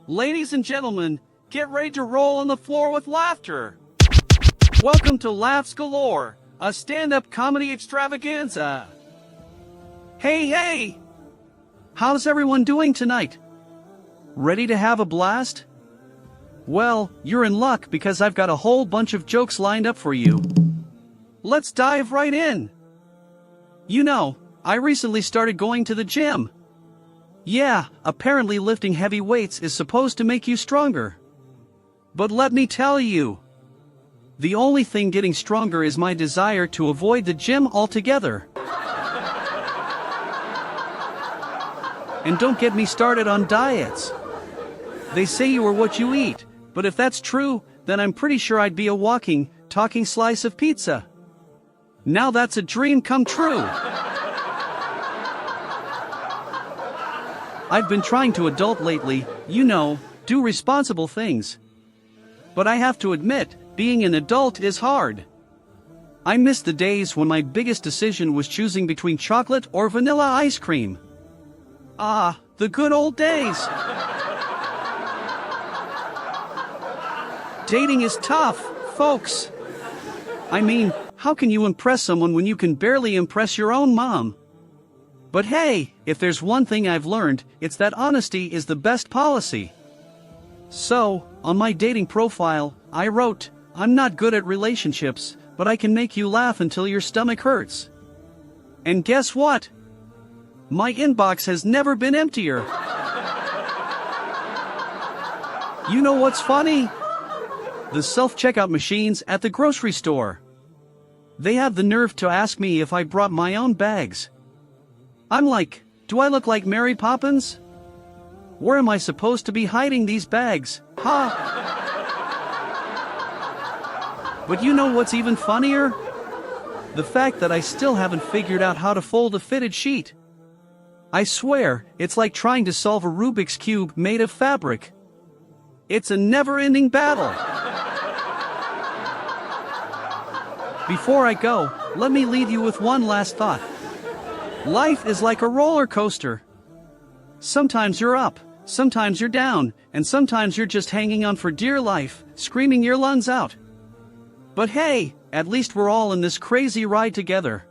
Ladies and gentlemen, get ready to roll on the floor with laughter. Welcome to Laughs Galore, a stand-up comedy extravaganza. Hey! How's everyone doing tonight? Ready to have a blast? Well, you're in luck because I've got a whole bunch of jokes lined up for you. Let's dive right in. You know, I recently started going to the gym. Yeah, apparently lifting heavy weights is supposed to make you stronger. But let me tell you, the only thing getting stronger is my desire to avoid the gym altogether. And don't get me started on diets. They say you are what you eat, but if that's true, then I'm pretty sure I'd be a walking, talking slice of pizza. Now that's a dream come true. I've been trying to adult lately, you know, do responsible things. But I have to admit, being an adult is hard. I miss the days when my biggest decision was choosing between chocolate or vanilla ice cream. Ah, the good old days. Dating is tough, folks. I mean, how can you impress someone when you can barely impress your own mom? But hey, if there's one thing I've learned, it's that honesty is the best policy. So, on my dating profile, I wrote, "I'm not good at relationships, but I can make you laugh until your stomach hurts." And guess what? My inbox has never been emptier. You know what's funny? The self-checkout machines at the grocery store. They have the nerve to ask me if I brought my own bags. I'm like, do I look like Mary Poppins? Where am I supposed to be hiding these bags? Ha! But you know what's even funnier? The fact that I still haven't figured out how to fold a fitted sheet. I swear, it's like trying to solve a Rubik's Cube made of fabric. It's a never-ending battle. Before I go, let me leave you with one last thought. Life is like a roller coaster. Sometimes you're up, sometimes you're down, and sometimes you're just hanging on for dear life, screaming your lungs out. But hey, at least we're all in this crazy ride together.